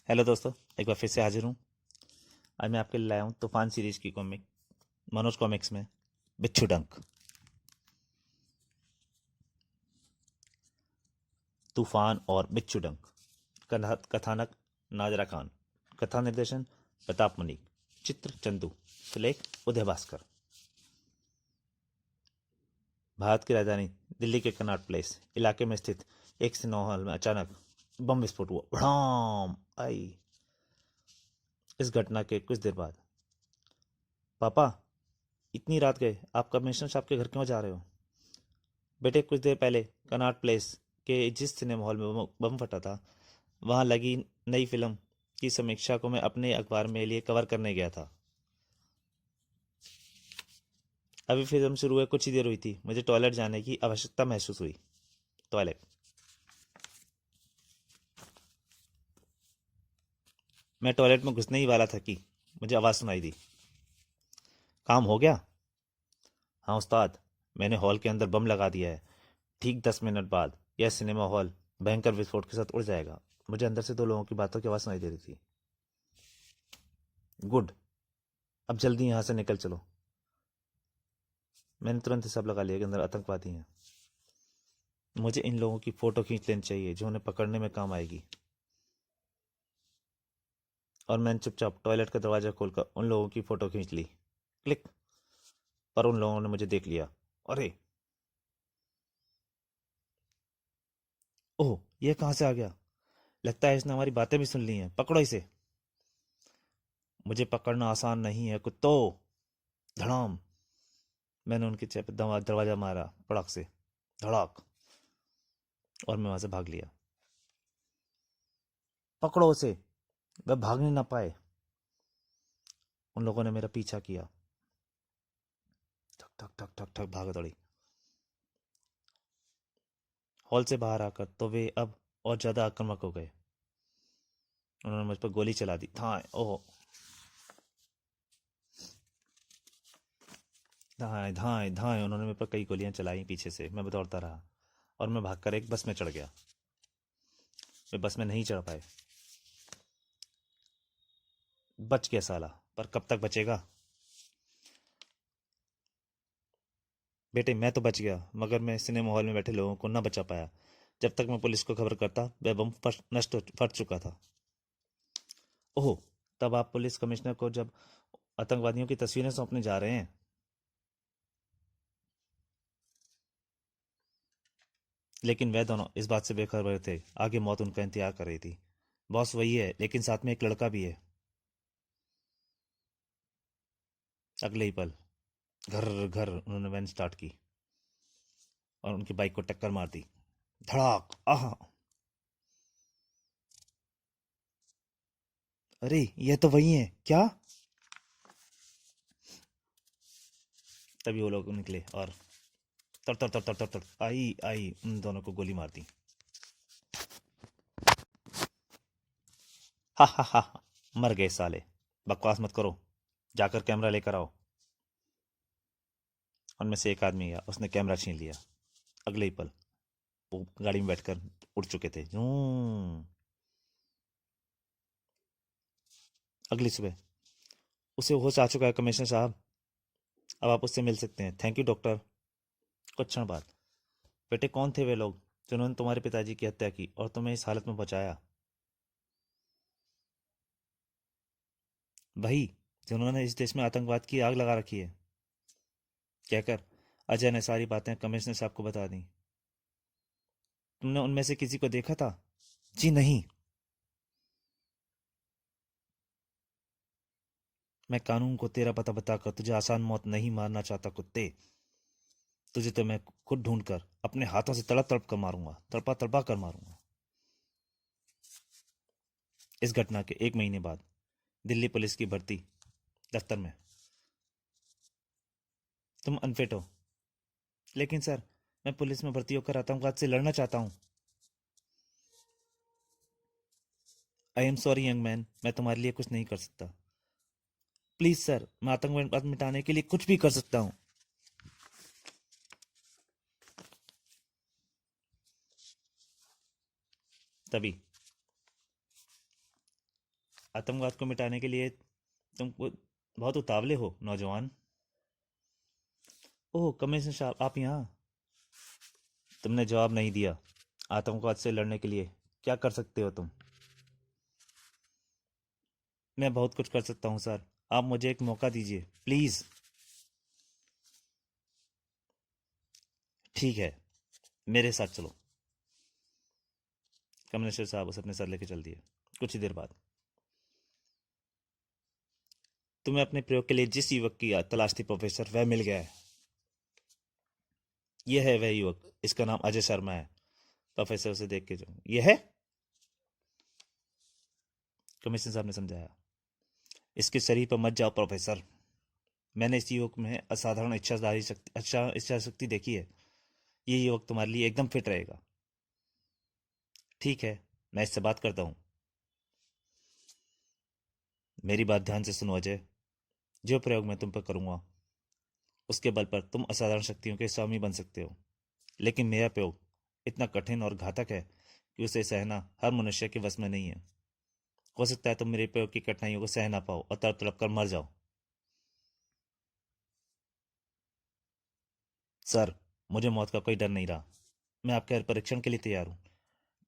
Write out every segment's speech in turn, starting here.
Hello दोस्तों, एक बार फिर से हाजिर हूँ। आज मैं आपके लिए लाया हूँ तूफान सीरीज की कॉमिक मनोज कॉमिक्स में बिच्छू डंक। तूफान और बिच्छू डंक। कथानक नाजरा खान। कथा निर्देशन प्रताप मलिक। चित्र चंदू। सुलेख उदय भास्कर। भारत की राजधानी दिल्ली के कनॉट प्लेस इलाके में स्थित एक सिनेमा हॉल में अचानक बम विस्फोट हुआ। भड़ाम आई। इस घटना के कुछ देर बाद, पापा, इतनी रात गए आप कमिश्नर साहब के घर क्यों जा रहे हो? बेटे, कुछ देर पहले कनॉट प्लेस के जिस सिनेमा हॉल में बम फटा था, वहां लगी नई फिल्म की समीक्षा को मैं अपने अखबार में लिए कवर करने गया था। अभी फिल्म शुरू हुए कुछ ही देर हुई थी, मुझे टॉयलेट जाने की आवश्यकता महसूस हुई। टॉयलेट। मैं टॉयलेट में घुसने ही वाला था कि मुझे आवाज़ सुनाई दी। काम हो गया? हाँ उस्ताद, मैंने हॉल के अंदर बम लगा दिया है। ठीक 10 मिनट बाद यह सिनेमा हॉल भयंकर विस्फोट के साथ उड़ जाएगा। मुझे अंदर से दो लोगों की बातों की आवाज़ सुनाई दे रही थी। गुड, अब जल्दी यहाँ से निकल चलो। मैंने तुरंत हिसाब लगा लिया कि अंदर आतंकवादी हैं। मुझे इन लोगों की फ़ोटो खींच लेनी चाहिए जो उन्हें पकड़ने में काम आएगी। और मैंने चुपचाप टॉयलेट का दरवाज़ा खोलकर उन लोगों की फ़ोटो खींच ली। क्लिक। पर उन लोगों ने मुझे देख लिया। अरे, ओह, ये कहाँ से आ गया? लगता है इसने हमारी बातें भी सुन ली हैं। पकड़ो इसे। मुझे पकड़ना आसान नहीं है कुत्तो। धड़ाम। मैंने उनके चेहरे पर दरवाज़ा मारा पड़क से। धड़ाक। और मैं वहाँ से भाग लिया। पकड़ो उसे, वह भागने ना पाए। उन लोगों ने मेरा पीछा किया। ठक ठक ठक ठक ठक भाग दौड़ी। हॉल से बाहर आकर तो वे अब और ज़्यादा आक्रामक हो गए। उन्होंने मुझ पर गोली चला दी। धाए, ओह, धाए धाए धाए। उन्होंने मेरे पर कई गोलियां चलाई पीछे से। मैं दौड़ता रहा और मैं भागकर एक बस में चढ़ गया। वे बस में नहीं चढ़ पाए। बच गया साला, पर कब तक बचेगा? बेटे, मैं तो बच गया, मगर मैं सिनेमा हॉल में बैठे लोगों को न बचा पाया। जब तक मैं पुलिस को खबर करता वह बम फट चुका था। ओह, तब आप पुलिस कमिश्नर को जब आतंकवादियों की तस्वीरें सौंपने जा रहे हैं? लेकिन वह दोनों इस बात से बेखबर थे। आगे मौत उनका इंतजार कर रही थी। बॉस वही है, लेकिन साथ में एक लड़का भी है। अगले ही पल घर घर उन्होंने वैन स्टार्ट की और उनकी बाइक को टक्कर मार दी। धड़ाक। आह। अरे, यह तो वही है क्या? तभी वो लोग निकले और तर तर तर तर तर तर आई आई उन दोनों को गोली मार दी। हा हा हा हा, मर गए साले। बकवास मत करो, जाकर कैमरा लेकर आओ। उनमें से एक आदमी गया, उसने कैमरा छीन लिया। अगले ही पल वो गाड़ी में बैठकर उड़ चुके थे। अगली सुबह उसे होश आ चुका है कमिश्नर साहब। अब आप उससे मिल सकते हैं। Thank you doctor. कुछ क्षण बाद, बेटे, कौन थे वे लोग जिन्होंने तुम्हारे पिताजी की हत्या की और तुम्हें इस हालत में पहुंचाया? वही जिन्होंने इस देश में आतंकवाद की आग लगा रखी है। कहकर अजय ने सारी बातें कमिश्नर साहब को बता दी। तुमने उनमें से किसी को देखा था? जी नहीं। मैं कानून को तेरा पता बताकर तुझे आसान मौत नहीं मारना चाहता कुत्ते। तुझे तो मैं खुद ढूंढ कर अपने हाथों से तड़प तड़प कर मारूंगा, तड़पा तड़पा कर मारूंगा। इस घटना के 1 महीने बाद दिल्ली पुलिस की भर्ती दफ्तर में। तुम अनफिट हो। लेकिन सर, मैं पुलिस में भर्ती होकर आतंकवाद से लड़ना चाहता हूँ। I am sorry young man, मैं तुम्हारे लिए कुछ नहीं कर सकता। प्लीज सर, मैं आतंकवाद मिटाने के लिए कुछ भी कर सकता हूँ। तभी आतंकवाद को मिटाने के लिए तुम बहुत उतावले हो नौजवान। ओह कमिश्नर साहब, आप यहाँ। तुमने जवाब नहीं दिया। आतंकवाद से लड़ने के लिए क्या कर सकते हो तुम? मैं बहुत कुछ कर सकता हूँ सर। आप मुझे एक मौका दीजिए प्लीज। ठीक है, मेरे साथ चलो। कमिश्नर साहब उसे अपने साथ लेके चल दिए। कुछ ही देर बाद तुम्हें अपने प्रयोग के लिए जिस युवक की तलाश थी प्रोफेसर, वह मिल गया है। यह है वह युवक, इसका नाम अजय शर्मा है। प्रोफेसर उसे देख के जो यह है, कमिश्नर साहब ने समझाया। इसके शरीर पर मत जाओ प्रोफेसर। मैंने इस युवक में असाधारण इच्छा शक्ति देखी है। ये युवक तुम्हारे लिए एकदम फिट रहेगा। ठीक है, मैं इससे बात करता हूँ। मेरी बात ध्यान से सुनो अजय। जो प्रयोग मैं तुम पर करूंगा उसके बल पर तुम असाधारण शक्तियों के स्वामी बन सकते हो। लेकिन मेरा प्रयोग इतना कठिन और घातक है कि उसे सहना हर मनुष्य के वश में नहीं है। हो सकता है तुम मेरे प्रयोग की कठिनाइयों को सह ना पाओ और तड़प तड़प कर मर जाओ। सर, मुझे मौत का कोई डर नहीं रहा। मैं आपके हर परीक्षण के लिए तैयार हूँ।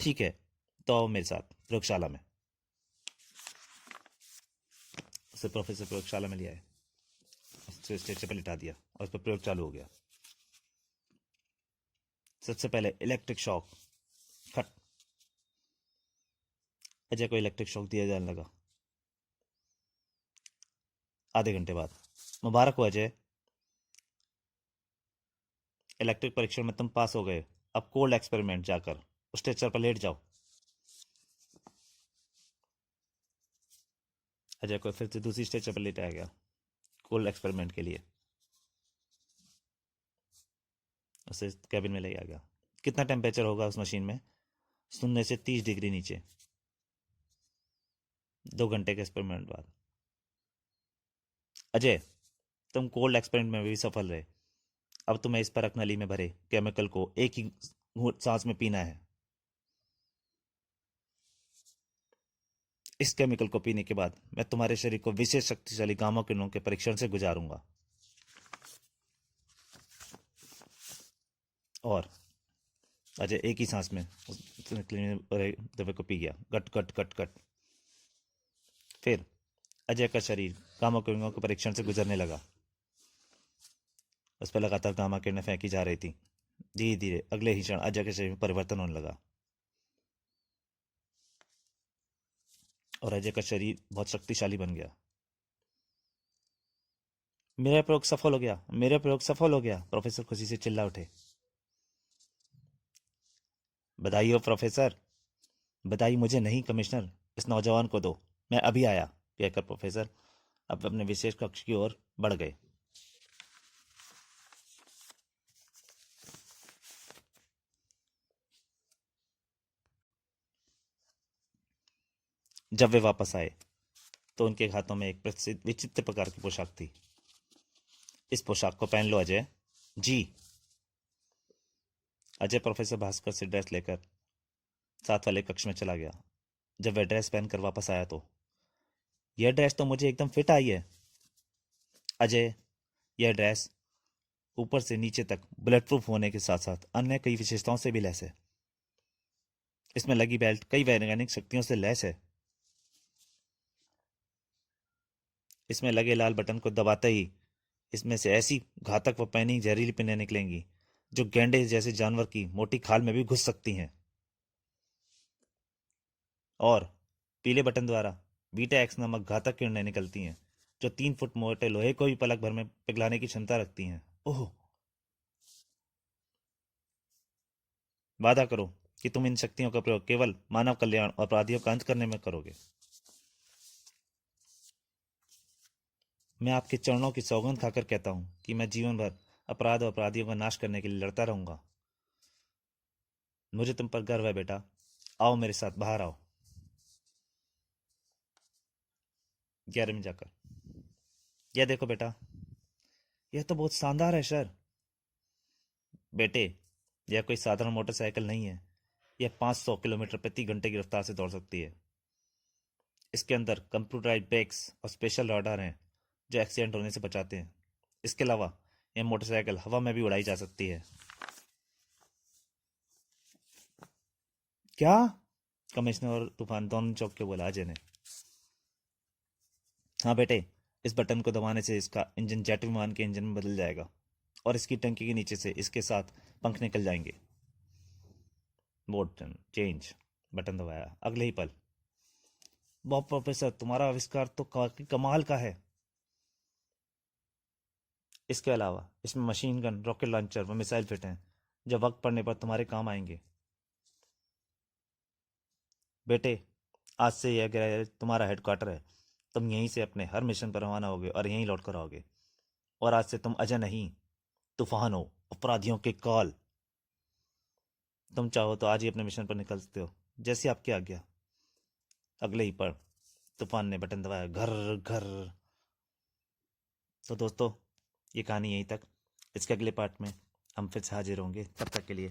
ठीक है, तो आओ मेरे साथ प्रयोगशाला में। उसे प्रोफेसर प्रयोगशाला में ले आए। उसे स्ट्रेचर पर लिटा दिया और उस पर प्रयोग चालू हो गया। सबसे पहले इलेक्ट्रिक शॉक। खट। अजय को इलेक्ट्रिक शॉक दिया जाने लगा। आधे घंटे बाद, मुबारक हो अजय, इलेक्ट्रिक परीक्षण में तुम पास हो गए। अब कोल्ड एक्सपेरिमेंट जाकर उस स्ट्रेचर पर लेट जाओ। अजय को फिर से दूसरी स्ट्रेचर पर लेटाया गया कोल्ड एक्सपेरिमेंट के लिए। उसे कैबिन में ले गया। कितना टेम्परेचर होगा उस मशीन में? 0 से 30 डिग्री नीचे। 2 घंटे के एक्सपेरिमेंट बाद, अजय, तुम कोल्ड एक्सपेरिमेंट में भी सफल रहे। अब तुम्हें इस परख नली में भरे केमिकल को एक ही सांस में पीना है। इस केमिकल को पीने के बाद मैं तुम्हारे शरीर को विशेष शक्तिशाली गामा किरणों के परीक्षण से गुजारूंगा। और अजय एक ही सांस में दवा को पी गया। गट गट गट गट। फिर अजय का शरीर गामा किरणों के परीक्षण से गुजरने लगा। उस पर लगातार गामा किरणें फेंकी जा रही थी। धीरे धीरे अगले ही क्षण अजय के शरीर में परिवर्तन होने लगा और अजय का शरीर बहुत शक्तिशाली बन गया। मेरा प्रयोग सफल हो गया, मेरा प्रयोग सफल हो गया, प्रोफेसर खुशी से चिल्ला उठे। बधाई हो प्रोफेसर। बधाई मुझे नहीं कमिश्नर, इस नौजवान को दो। मैं अभी आया, कहकर प्रोफेसर अब अपने विशेष कक्ष की ओर बढ़ गए। जब वे वापस आए तो उनके हाथों में एक प्रसिद्ध विचित्र प्रकार की पोशाक थी। इस पोशाक को पहन लो अजय। जी। अजय प्रोफेसर भास्कर से ड्रेस लेकर साथ वाले कक्ष में चला गया। जब वह ड्रेस पहनकर वापस आया तो यह ड्रेस तो मुझे एकदम फिट आई है अजय। यह ड्रेस ऊपर से नीचे तक बुलेट प्रूफ होने के साथ साथ अन्य कई विशेषताओं से भी लैस है। इसमें लगी बेल्ट कई वैज्ञानिक शक्तियों से लैस है। इसमें लगे लाल बटन को दबाते ही इसमें से ऐसी घातक व पैनी जहरीली पिनें निकलेंगी जो गैंडे जैसे जानवर की मोटी खाल में भी घुस सकती हैं। और पीले बटन द्वारा बीटा एक्स नामक घातक किरणें निकलती हैं जो 3 फुट मोटे लोहे को भी पलक भर में पिघलाने की क्षमता रखती हैं। ओह, वादा करो कि तुम इन शक्तियों का प्रयोग केवल मानव कल्याण और अपराधियों का अंत करने में करोगे। मैं आपके चरणों की सौगंध खाकर कहता हूं कि मैं जीवन भर अपराध और अपराधियों का नाश करने के लिए लड़ता रहूंगा। मुझे तुम पर गर्व है बेटा। आओ मेरे साथ बाहर आओ। 11 में जाकर, यह देखो बेटा, यह तो बहुत शानदार है सर। बेटे, यह कोई साधारण मोटरसाइकिल नहीं है। यह 500 किलोमीटर प्रति घंटे की रफ्तार से दौड़ सकती है। इसके अंदर कंप्यूटराइज्ड ब्रेक्स और स्पेशल राडार हैं जो एक्सीडेंट होने से बचाते हैं। इसके अलावा ये मोटरसाइकिल हवा में भी उड़ाई जा सकती है। क्या? कमिश्नर और तूफान दोनों चौंक के बोला अजय ने। हाँ बेटे, इस बटन को दबाने से इसका इंजन जेट विमान के इंजन में बदल जाएगा और इसकी टंकी के नीचे से इसके साथ पंख निकल जाएंगे। मोड चेंज बटन दबाया, अगले ही पल। बॉब प्रोफेसर, तुम्हारा आविष्कार तो काफी कमाल का है। इसके अलावा इसमें मशीन गन, रॉकेट लॉन्चर व मिसाइल फिट हैं जो वक्त पड़ने पर तुम्हारे काम आएंगे। बेटे, आज से यह गैरेज तुम्हारा हेडक्वार्टर है। तुम यहीं से अपने हर मिशन पर रवाना होगे और यहीं लौट कर आओगे। और आज से तुम अजय नहीं, तूफान हो, अपराधियों के कॉल। तुम चाहो तो आज ही अपने मिशन पर निकल सकते हो, जैसी आपकी आज्ञा। अगले ही पल तूफान ने बटन दबाया, घर घर। तो दोस्तों, ये कहानी यहीं तक। इसके अगले पार्ट में हम फिर से हाजिर होंगे। तब तक के लिए